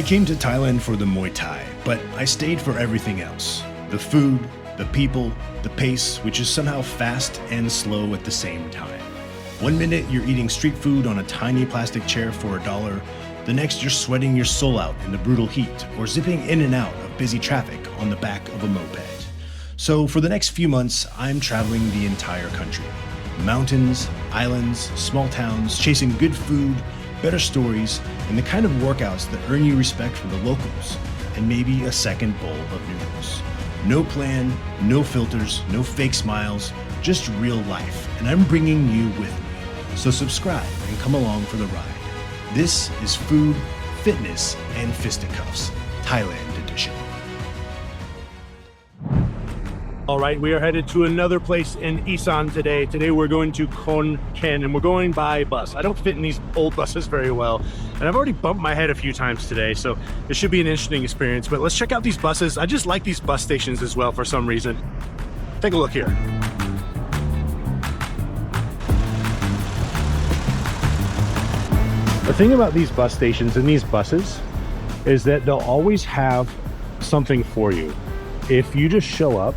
came to Thailand for the Muay Thai, but I stayed for everything else. The food, the people, the pace, which is somehow fast and slow at the same time. One minute you're eating street food on a tiny plastic chair for $1, the next you're sweating your soul out in the brutal heat or zipping in and out of busy traffic on the back of a moped. So for the next few months, I'm traveling the entire country. Mountains, islands, small towns, chasing good food, better stories, and the kind of workouts that earn you respect from the locals, and maybe a second bowl of noodles. No plan, no filters, no fake smiles, just real life, and I'm bringing you with me. So subscribe and come along for the ride. This is Food, Fitness, and Fisticuffs, Thailand edition. All right, we are headed to another place in Isan today. Today we're going to Khon Kaen and we're going by bus. I don't fit in these old buses very well, and I've already bumped my head a few times today, so it should be an interesting experience. But let's check out these buses. I just like these bus stations as well for some reason. Take a look here. The thing about these bus stations and these buses is that they'll always have something for you. If you just show up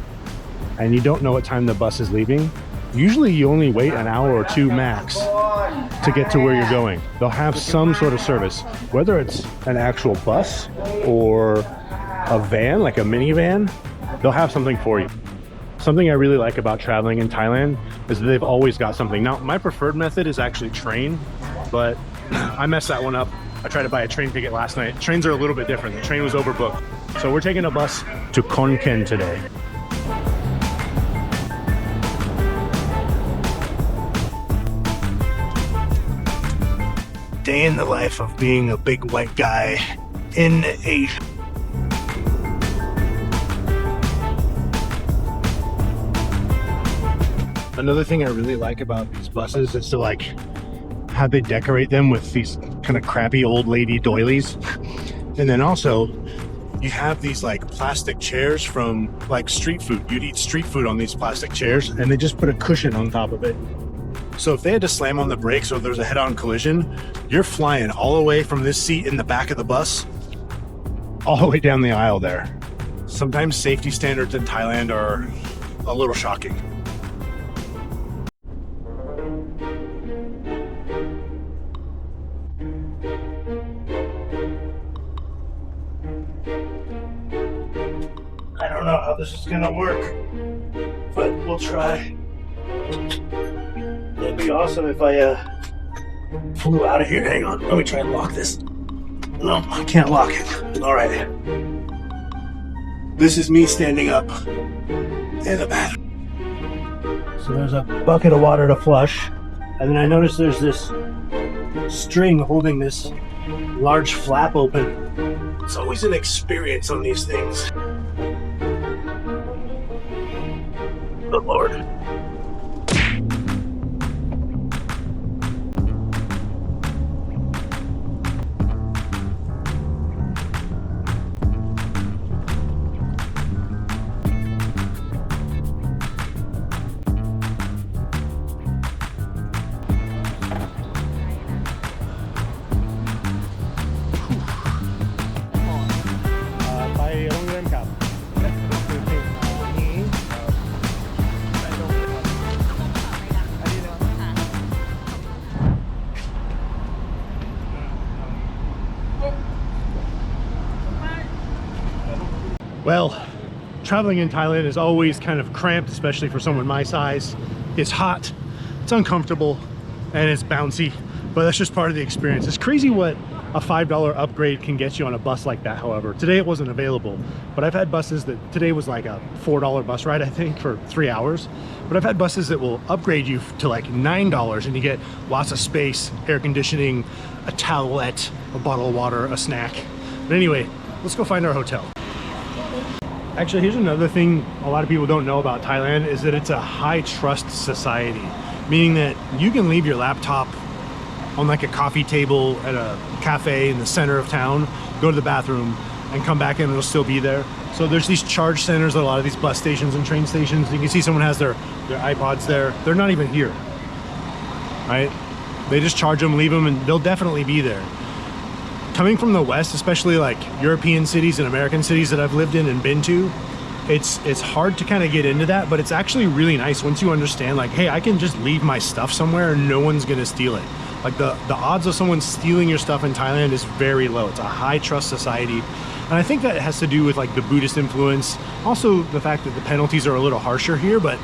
and you don't know what time the bus is leaving, usually you only wait an hour or two max to get to where you're going. They'll have some sort of service, whether it's an actual bus or a van, like a minivan, they'll have something for you. Something I really like about traveling in Thailand is that they've always got something. Now, my preferred method is actually train, but I messed that one up. I tried to buy a train ticket last night. Trains are a little bit different. The train was overbooked. So we're taking a bus to Khon Kaen today. Day in the life of being a big white guy in Asia. Another thing I really like about these buses is to like how they decorate them with these kind of crappy old lady doilies. And then also you have these like plastic chairs from like street food. You'd eat street food on these plastic chairs and they just put a cushion on top of it. So if they had to slam on the brakes or there's a head-on collision, you're flying all the way from this seat in the back of the bus all the way down the aisle there. Sometimes safety standards in Thailand are a little shocking. I don't know how this is gonna work, but we'll try. It'd be awesome if I flew out of here. Hang on, let me try and lock this. No, I can't lock it. All right. This is me standing up in the bathroom. So there's a bucket of water to flush, and then I noticed there's this string holding this large flap open. It's always an experience on these things. Good Lord. Well, traveling in Thailand is always kind of cramped, especially for someone my size. It's hot, it's uncomfortable, and it's bouncy, but that's just part of the experience. It's crazy what a $5 upgrade can get you on a bus like that, however. Today it wasn't available, but I've had buses that today was like a $4 bus ride, I think, for 3 hours. But I've had buses that will upgrade you to like $9 and you get lots of space, air conditioning, a towelette, a bottle of water, a snack. But anyway, let's go find our hotel. Actually, here's another thing a lot of people don't know about Thailand is that it's a high trust society, meaning that you can leave your laptop on like a coffee table at a cafe in the center of town, go to the bathroom and come back and it'll still be there. So there's these charge centers at a lot of these bus stations and train stations. You can see someone has their iPods there. They're not even here, right? They just charge them, leave them, and they'll definitely be there. coming from the West, especially like European cities and American cities that I've lived in and been to, it's hard to kind of get into that, but it's actually really nice once you understand like, hey, I can just leave my stuff somewhere and no one's gonna steal it. Like the odds of someone stealing your stuff in Thailand is very low. It's a high trust society. And I think that has to do with like the Buddhist influence. Also the fact that the penalties are a little harsher here, but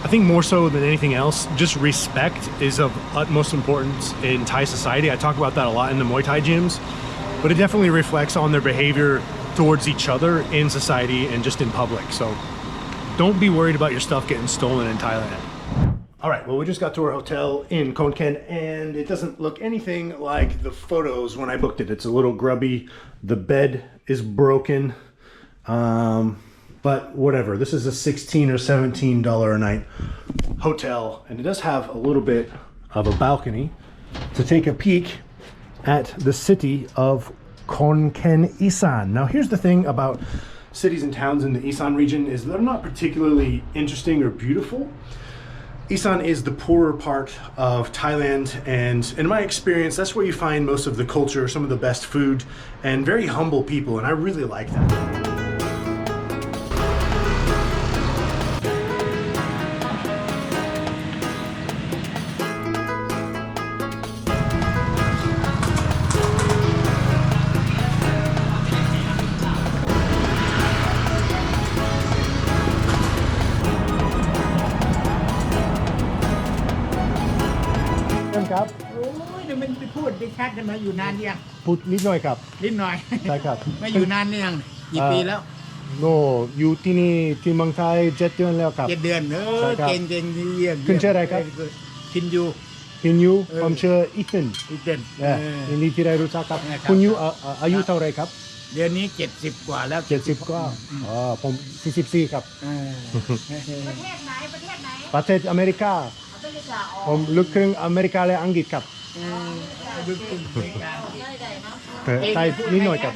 I think more so than anything else, just respect is of utmost importance in Thai society. I talk about that a lot in the Muay Thai gyms, but it definitely reflects on their behavior towards each other in society and just in public. So don't be worried about your stuff getting stolen in Thailand. All right, well, we just got to our hotel in Khon Kaen, and it doesn't look anything like the photos when I booked it. It's a little grubby. The bed is broken, but whatever. This is a $16 or $17 a night hotel, and it does have a little bit of a balcony to take a peek at the city of Khon Kaen, Isan. Now, here's the thing about cities and towns in the Isan region is they're not particularly interesting or beautiful. Isan is the poorer part of Thailand, and in my experience, that's where you find most of the culture, some of the best food, and very humble people, and I really like that.ครับ โอ้ยเดี๋ยวมันไปพูดได้ชัดกันมาอยู่นานยัง พูดนิดหน่อยครับ นิดหน่อย ใช่ครับ มาอยู่นานเนี่ยงกี่ปีแล้ว โนอยู่ที่นี่ที่เมืองไทย7 เดือนแล้วครับ 7 เดือนใช่ครับ เก่งเก่งเยี่ยม คุณชื่ออะไรครับ คินยู คุณยูผมชื่ออีสัน อีเด่น ยินดีที่ได้รู้จักครับ ครับ คุณยูอายุเท่าไรครับ เดือนนี้70 กว่าแล้ว 70 ก็ผม44ครับ ประเทศไหน ประเทศไหน ประเทศอเมริกา อเมริกาออก ผมลูกครึ่งอเมริกาและอังกฤษครับ ดูกลุ่มอเมริกา ได้เนาะ ไทยนิดหน่อยครับ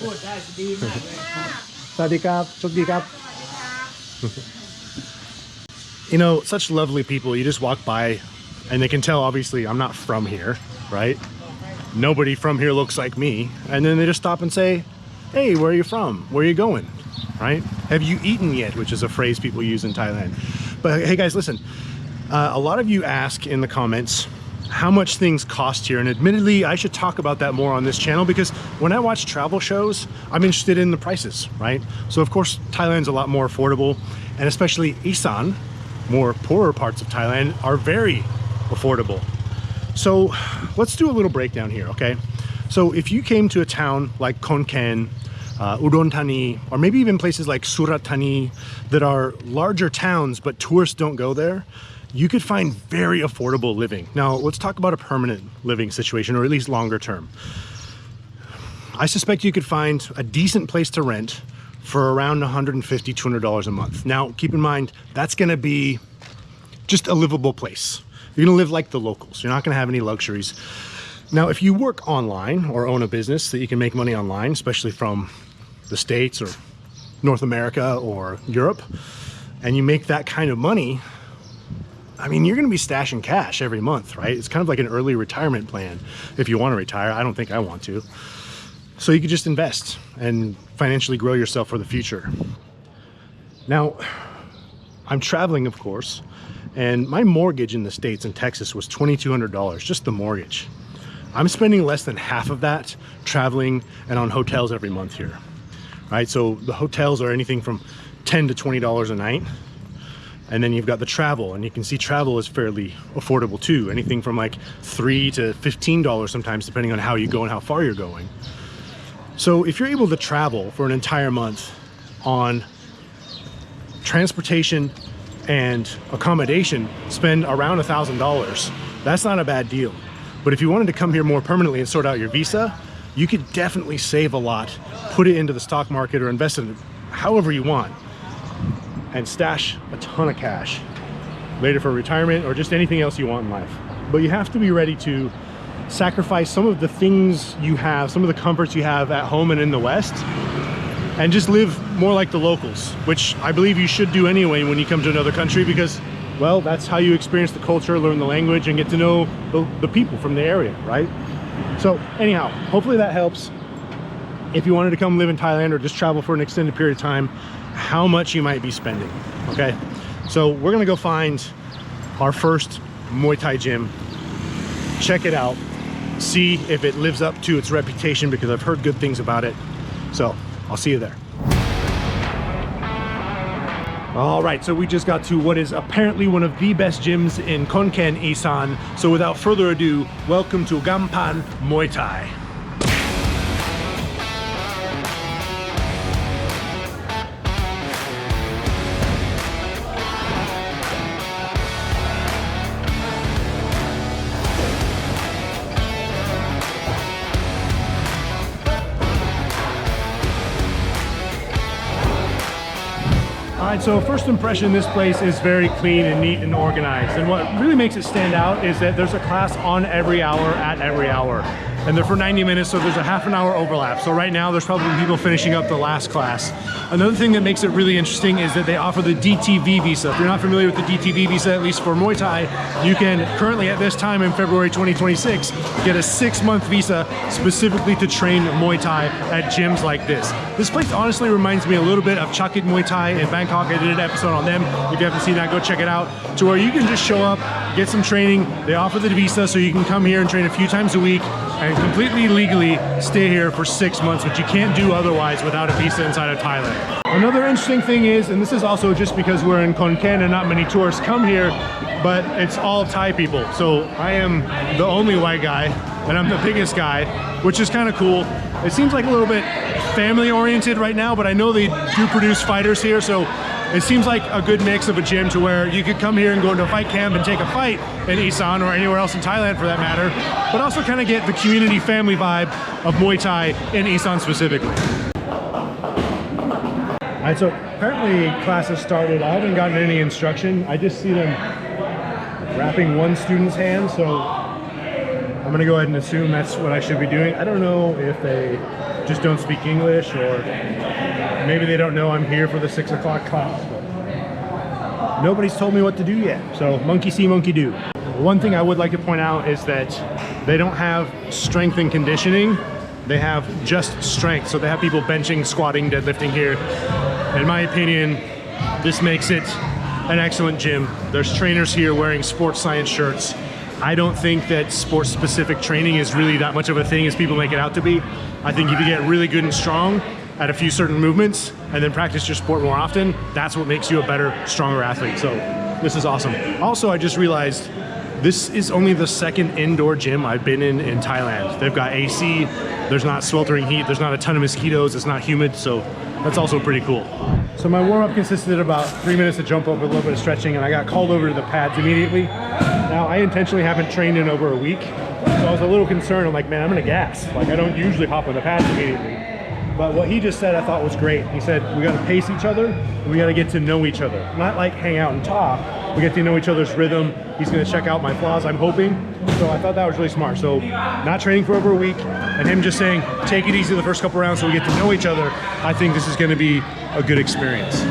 พูดได้ดีมากเลย สวัสดีครับโชคดีครับ You know, such lovely people. You just walk by and they can tell obviously I'm not from here, right? Nobody from here looks like me. And then they just stop and say, hey, where are you from? Where are you going? Right? Have you eaten yet? Which is a phrase people use in Thailand. But hey guys, listen, a lot of you ask in the comments how much things cost here. And admittedly, I should talk about that more on this channel because when I watch travel shows, I'm interested in the prices, right? So of course, Thailand's a lot more affordable, and especially Isan, more poorer parts of Thailand, are very affordable. So let's do a little breakdown here, okay? So if you came to a town like Khon Kaen, Udon Thani, or maybe even places like Surat Thani that are larger towns but tourists don't go there, you could find very affordable living. Now let's talk about a permanent living situation, or at least longer term. I suspect you could find a decent place to rent for around $150, $200 a month. Now keep in mind, that's gonna be just a livable place. You're gonna live like the locals. You're not gonna have any luxuries. Now, if you work online or own a business that you can make money online, especially from the States or North America or Europe, and you make that kind of money, I mean, you're gonna be stashing cash every month, right? It's kind of like an early retirement plan if you wanna retire. I don't think I want to. So you could just invest and financially grow yourself for the future. Now, I'm traveling, of course, and my mortgage in the States in Texas was $2,200, just the mortgage. I'm spending less than half of that traveling and on hotels every month here, right? So the hotels are anything from $10 to $20 a night. And then you've got the travel, and you can see travel is fairly affordable too. Anything from like $3 to $15 sometimes, depending on how you go and how far you're going. So if you're able to travel for an entire month on transportation and accommodation, spend around $1,000, that's not a bad deal. But if you wanted to come here more permanently and sort out your visa, you could definitely save a lot, put it into the stock market or invest in it however you want, and stash a ton of cash later for retirement or just anything else you want in life. But you have to be ready to sacrifice some of the things you have, some of the comforts you have at home and in the West, and just live more like the locals, which I believe you should do anyway when you come to another country, because, well, that's how you experience the culture, learn the language, and get to know the people from the area, right? So anyhow, hopefully that helps. If you wanted to come live in Thailand or just travel for an extended period of time, how much you might be spending, okay? So we're gonna go find our first Muay Thai gym, check it out, see if it lives up to its reputation because I've heard good things about it. So I'll see you there. All right, so we just got to what is apparently one of the best gyms in Khon Kaen, Isan. So without further ado, welcome to Gampan Muay Thai. All right, so first impression, this place is very clean and neat and organized. And what really makes it stand out is that there's a class on every hour at every hour. And they're for 90 minutes, so there's a half an hour overlap. So right now, there's probably people finishing up the last class. Another thing that makes it really interesting is that they offer the DTV visa. If you're not familiar with the DTV visa, at least for Muay Thai, you can currently at this time in February 2026, get a 6-month visa specifically to train Muay Thai at gyms like this. This place honestly reminds me a little bit of Chakit Muay Thai in Bangkok. I did an episode on them. If you haven't seen that, go check it out. To where you can just show up, get some training. They offer the visa so you can come here and train a few times a week and completely legally stay here for 6 months, which you can't do otherwise without a visa inside of Thailand. Another interesting thing is, and this is also just because we're in Khon Kaen and not many tourists come here, but it's all Thai people. So I am the only white guy and I'm the biggest guy, which is kind of cool. It seems like a little bit family oriented right now, but I know they do produce fighters here, so it seems like a good mix of a gym to where you could come here and go into a fight camp and take a fight in Isan or anywhere else in Thailand for that matter, but also kind of get the community family vibe of Muay Thai in Isan specifically. All right, so apparently class has started. I haven't gotten any instruction. I just see them wrapping one student's hand, so I'm gonna go ahead and assume that's what I should be doing. I don't know if they just don't speak English or maybe they don't know I'm here for the 6 o'clock class, but nobody's told me what to do yet. So monkey see, monkey do. One thing I would like to point out is that they don't have strength and conditioning. They have just strength. So they have people benching, squatting, deadlifting here. In my opinion, this makes it an excellent gym. There's trainers here wearing sports science shirts. I don't think that sports specific training is really that much of a thing as people make it out to be. I think if you get really good and strong at a few certain movements and then practice your sport more often, that's what makes you a better, stronger athlete. So this is awesome. Also, I just realized this is only the second indoor gym I've been in Thailand. They've got AC, there's not sweltering heat, there's not a ton of mosquitoes, it's not humid, so that's also pretty cool. So my warm-up consisted of about 3 minutes of jump up with a little bit of stretching, and I got called over to the pads immediately. Now, I intentionally haven't trained in over a week, so I was a little concerned. I'm like, man, I'm gonna gas. Like, I don't usually hop on the pads immediately. But what he just said I thought was great. He said, we gotta pace each other, and we gotta get to know each other. Not like hang out and talk, we get to know each other's rhythm. He's gonna check out my flaws, I'm hoping. So I thought that was really smart. So not training for over a week, and him just saying, take it easy the first couple rounds so we get to know each other. I think this is gonna be a good experience.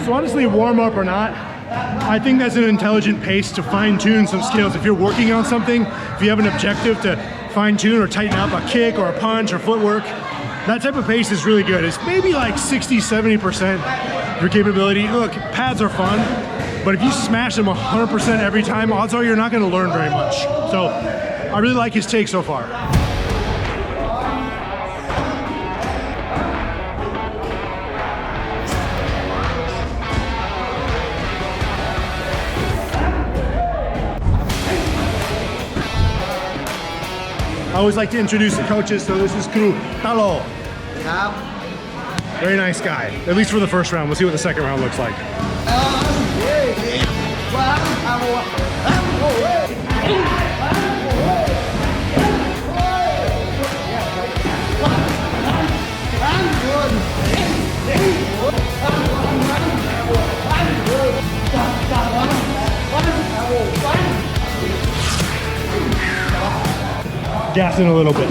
So honestly, warm up or not, I think that's an intelligent pace to fine tune some skills. If you're working on something, if you have an objective to fine tune or tighten up a kick or a punch or footwork, that type of pace is really good. It's maybe like 60, 70% your capability. Look, pads are fun, but if you smash them 100% every time, odds are you're not gonna learn very much. So I really like his take so far. I always like to introduce the coaches, so this is Kru Talo. Very nice guy, at least for the first round. We'll see what the second round looks like. Gassing a little bit.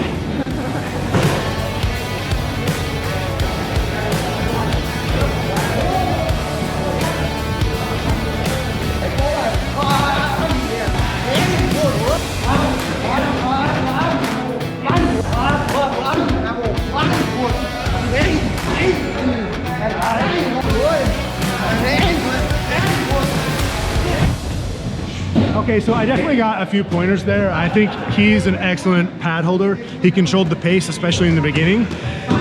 Okay, so I definitely got a few pointers there. I think he's an excellent pad holder. He controlled the pace, especially in the beginning,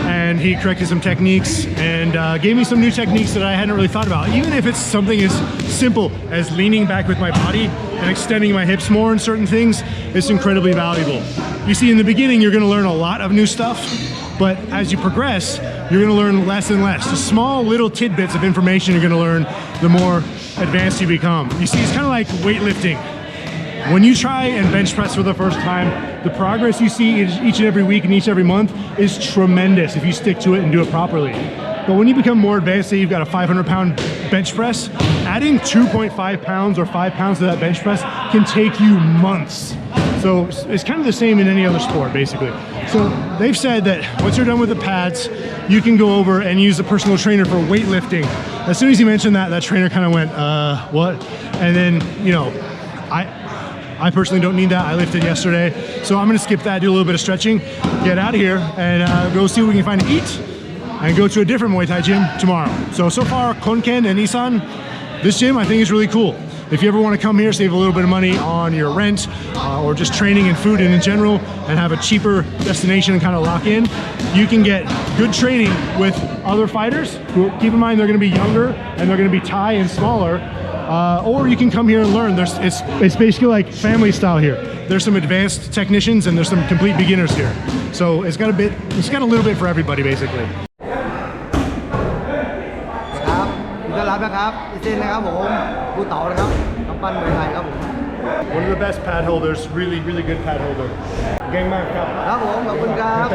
and he corrected some techniques and gave me some new techniques that I hadn't really thought about. Even if it's something as simple as leaning back with my body and extending my hips more in certain things, it's incredibly valuable. You see, in the beginning, you're gonna learn a lot of new stuff, but as you progress, you're gonna learn less and less. The small little tidbits of information you're gonna learn, the more advanced you become. You see, it's kind of like weightlifting. When you try and bench press for the first time, the progress you see each and every week and each every month is tremendous if you stick to it and do it properly. But when you become more advanced, say you've got a 500-pound bench press, adding 2.5 pounds or 5 pounds to that bench press can take you months. So it's kind of the same in any other sport, basically. So they've said that once you're done with the pads, you can go over and use a personal trainer for weightlifting. As soon as he mentioned that, that trainer kind of went, what? And then, you know, I personally don't need that. I lifted yesterday. So I'm gonna skip that, do a little bit of stretching, get out of here, and go see what we can find to eat, and go to a different Muay Thai gym tomorrow. So far, Khon Kaen and Isan, this gym I think is really cool. If you ever want to come here, save a little bit of money on your rent or just training and food and in general, and have a cheaper destination and kind of lock in, you can get good training with other fighters who, keep in mind, they're going to be younger and they're going to be Thai and smaller. Or you can come here and learn. It's basically like family style here. There's some advanced technicians and there's some complete beginners here. So it's got a little bit for everybody, basically. ต้อนรับนะครับอิเซนนะครับผมครูเต๋านะครับกำปั้นมวยไทยครับผม One of the best pad holders, really good pad holder. Gampan ครับ ครับผมขอบคุณครับ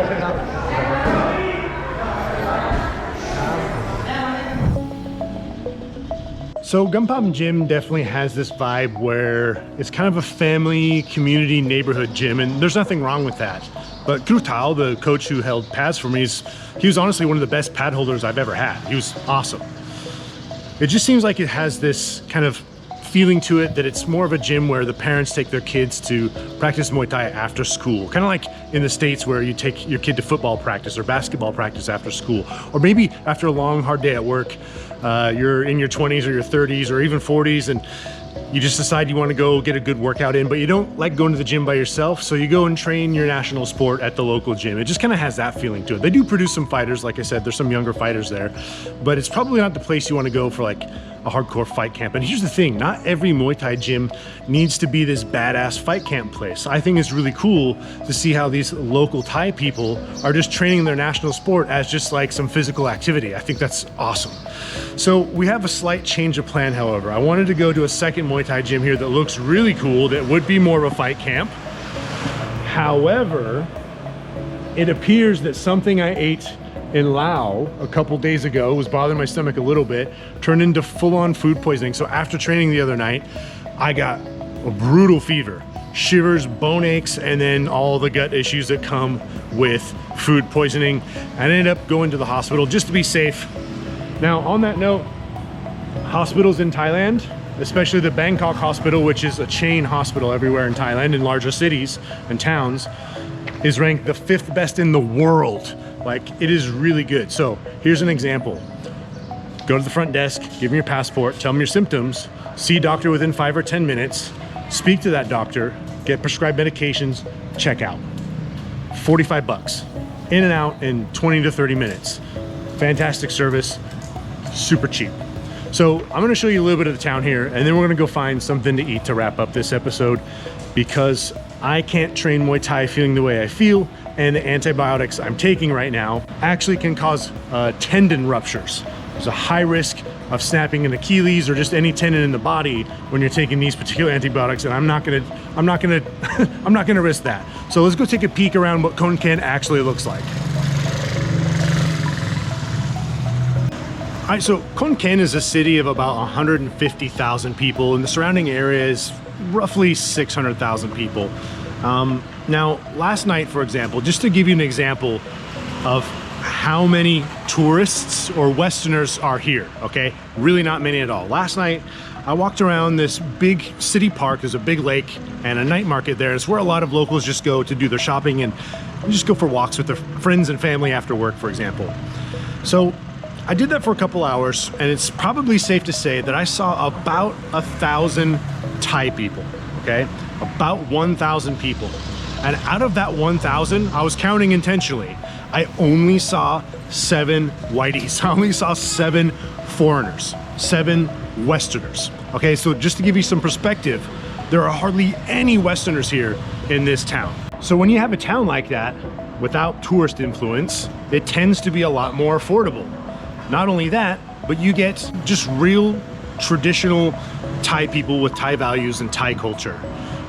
So Gampan Gym definitely has this vibe where it's kind of a family, community, neighborhood gym, and there's nothing wrong with that. But Kru Tao, the coach who held pads for me, he was honestly one of the best pad holders I've ever had. He was awesome. It just seems like it has this kind of feeling to it that it's more of a gym where the parents take their kids to practice Muay Thai after school. Kind of like in the States where you take your kid to football practice or basketball practice after school. Or maybe after a long, hard day at work, you're in your 20s or your 30s or even 40s and you just decide you want to go get a good workout in, but you don't like going to the gym by yourself, so you go and train your national sport at the local gym. It just kind of has that feeling to it. They do produce some fighters, like I said, there's some younger fighters there, but it's probably not the place you want to go for like a hardcore fight camp. And here's the thing, not every Muay Thai gym needs to be this badass fight camp place. I think it's really cool to see how these local Thai people are just training their national sport as just like some physical activity. I think that's awesome. So we have a slight change of plan, however. I wanted to go to a second Muay Thai gym here that looks really cool, that would be more of a fight camp. However, it appears that something I ate in Laos a couple days ago was bothering my stomach a little bit, turned into full-on food poisoning. So after training the other night, I got a brutal fever, shivers, bone aches, and then all the gut issues that come with food poisoning. I ended up going to the hospital just to be safe. Now, on that note, hospitals in Thailand, especially the Bangkok hospital, which is a chain hospital everywhere in Thailand in larger cities and towns, is ranked the 5th best in the world. Like, it is really good. So here's an example. Go to the front desk, give them your passport, tell them your symptoms, see a doctor within 5 or 10 minutes, speak to that doctor, get prescribed medications, check out. 45 bucks, in and out in 20 to 30 minutes. Fantastic service, super cheap. So I'm gonna show you a little bit of the town here, and then we're gonna go find something to eat to wrap up this episode, because I can't train Muay Thai feeling the way I feel, and the antibiotics I'm taking right now actually can cause tendon ruptures. There's a high risk of snapping an Achilles or just any tendon in the body when you're taking these particular antibiotics, and I'm not gonna risk that. So let's go take a peek around what Khon Kaen actually looks like. All right, so Khon Kaen is a city of about 150,000 people, and the surrounding area is roughly 600,000 people. Now, last night, for example, just to give you an example of how many tourists or Westerners are here, okay? Really not many at all. Last night, I walked around this big city park. There's a big lake and a night market there. It's where a lot of locals just go to do their shopping and just go for walks with their friends and family after work, for example. So I did that for a couple hours, and it's probably safe to say that I saw about 1,000 Thai people, okay? About 1,000 people. And out of that 1,000, I was counting intentionally. I only saw 7 whiteys. I only saw 7 foreigners, 7 Westerners. Okay, so just to give you some perspective, there are hardly any Westerners here in this town. So when you have a town like that, without tourist influence, it tends to be a lot more affordable. Not only that, but you get just real traditional Thai people with Thai values and Thai culture,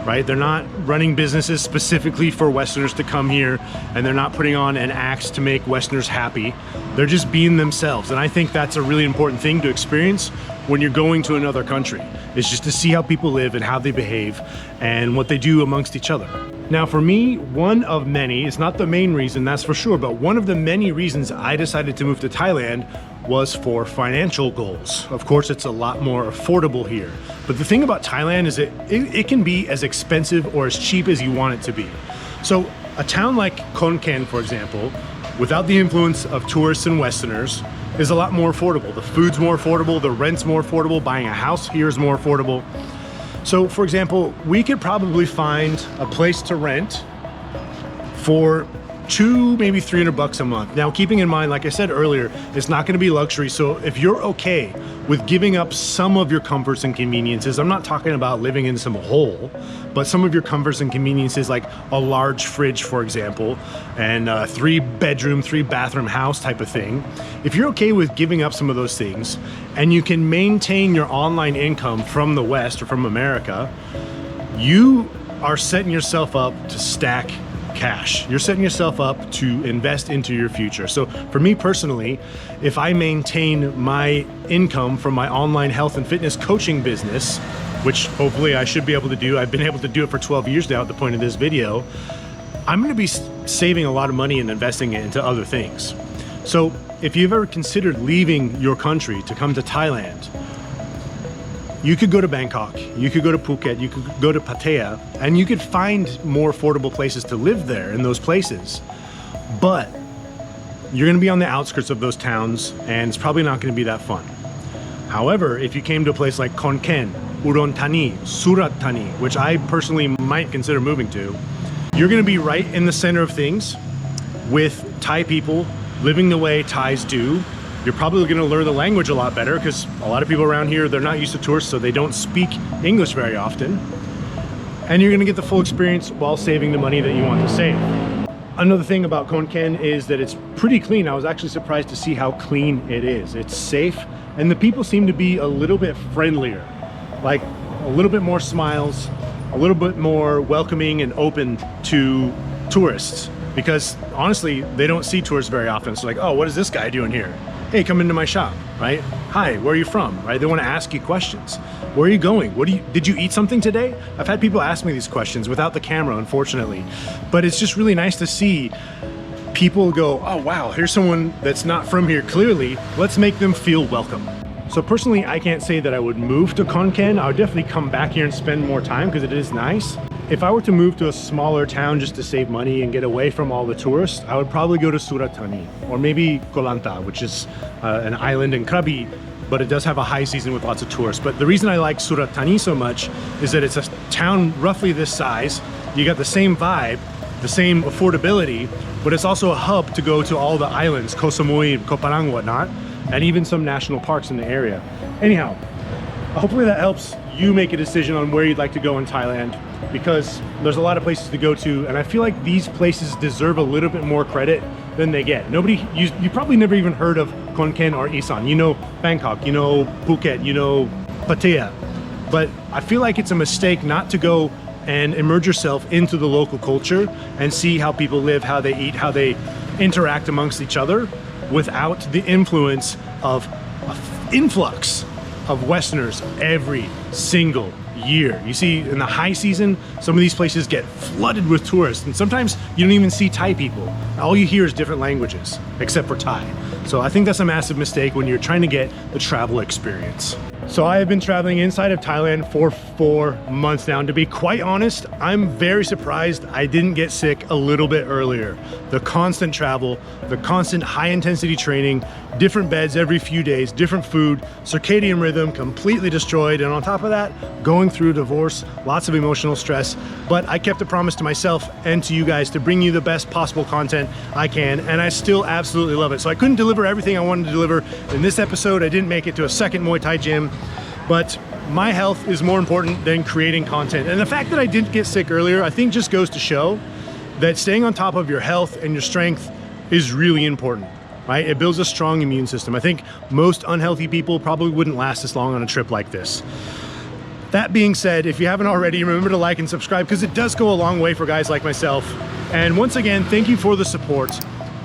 right? They're not running businesses specifically for Westerners to come here, and they're not putting on an act to make Westerners happy. They're just being themselves. And I think that's a really important thing to experience when you're going to another country. It's just to see how people live and how they behave and what they do amongst each other. Now for me, one of many, it's not the main reason, that's for sure, but one of the many reasons I decided to move to Thailand was for financial goals. Of course, it's a lot more affordable here. But the thing about Thailand is it can be as expensive or as cheap as you want it to be. So a town like Khon Kaen, for example, without the influence of tourists and Westerners, is a lot more affordable. The food's more affordable, the rent's more affordable, buying a house here is more affordable. So for example, we could probably find a place to rent for $200, maybe $300 a month. Now, keeping in mind, like I said earlier, it's not gonna be luxury. So if you're okay with giving up some of your comforts and conveniences, I'm not talking about living in some hole, but some of your comforts and conveniences like a large fridge, for example, and a 3-bedroom, 3-bathroom house type of thing. If you're okay with giving up some of those things and you can maintain your online income from the West or from America, you are setting yourself up to stack cash. You're setting yourself up to invest into your future. So for me personally, if I maintain my income from my online health and fitness coaching business, which hopefully I should be able to do, I've been able to do it for 12 years now at the point of this video, I'm going to be saving a lot of money and investing it into other things. So if you've ever considered leaving your country to come to Thailand, you could go to Bangkok, you could go to Phuket, you could go to Pattaya, and you could find more affordable places to live there in those places. But you're gonna be on the outskirts of those towns, and it's probably not gonna be that fun. However, if you came to a place like Khon Kaen, Udon Thani, Surat Thani, which I personally might consider moving to, you're gonna be right in the center of things with Thai people living the way Thais do. You're probably going to learn the language a lot better because a lot of people around here, they're not used to tourists, so they don't speak English very often. And you're going to get the full experience while saving the money that you want to save. Another thing about Khon Kaen is that it's pretty clean. I was actually surprised to see how clean it is. It's safe, and the people seem to be a little bit friendlier, like a little bit more smiles, a little bit more welcoming and open to tourists. Because honestly, they don't see tourists very often. So like, oh, what is this guy doing here? Hey, come into my shop, right? Hi, where are you from, right? They want to ask you questions. Where are you going? Did you eat something today? I've had people ask me these questions without the camera, unfortunately. But it's just really nice to see people go, oh wow, here's someone that's not from here clearly. Let's make them feel welcome. So personally, I can't say that I would move to Khon Kaen. I would definitely come back here and spend more time because it is nice. If I were to move to a smaller town just to save money and get away from all the tourists, I would probably go to Surat Thani or maybe Koh Lanta, which is an island in Krabi, but it does have a high season with lots of tourists. But the reason I like Surat Thani so much is that it's a town roughly this size. You got the same vibe, the same affordability, but it's also a hub to go to all the islands, Koh Samui, Koh Phangan, whatnot, and even some national parks in the area. Anyhow, hopefully that helps you make a decision on where you'd like to go in Thailand, because there's a lot of places to go to, and I feel like these places deserve a little bit more credit than they get. You probably never even heard of Khon Kaen or Isan. You know Bangkok, you know Phuket, you know Pattaya, but I feel like it's a mistake not to go and immerse yourself into the local culture and see how people live, how they eat, how they interact amongst each other without the influence of influx of Westerners every single year. You see, in the high season, some of these places get flooded with tourists, and sometimes you don't even see Thai people. All you hear is different languages, except for Thai. So I think that's a massive mistake when you're trying to get the travel experience. So I have been traveling inside of Thailand for 4 months now, and to be quite honest, I'm very surprised I didn't get sick a little bit earlier. The constant travel, the constant high intensity training, different beds every few days, different food, circadian rhythm completely destroyed, and on top of that, going through divorce, lots of emotional stress. But I kept a promise to myself and to you guys to bring you the best possible content I can, and I still absolutely love it. So I couldn't deliver everything I wanted to deliver in this episode. I didn't make it to a second Muay Thai gym, but my health is more important than creating content. And the fact that I didn't get sick earlier, I think just goes to show that staying on top of your health and your strength is really important, right? It builds a strong immune system. I think most unhealthy people probably wouldn't last this long on a trip like this. That being said, if you haven't already, remember to like and subscribe, because it does go a long way for guys like myself. And once again, thank you for the support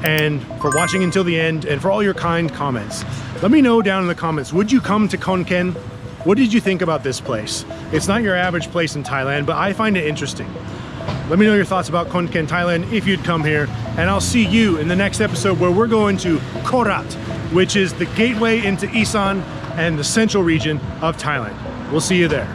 and for watching until the end and for all your kind comments. Let me know down in the comments, would you come to Khon Kaen? What did you think about this place? It's not your average place in Thailand, but I find it interesting. Let me know your thoughts about Khon Kaen, Thailand, if you'd come here, and I'll see you in the next episode where we're going to Korat, which is the gateway into Isan and the central region of Thailand. We'll see you there.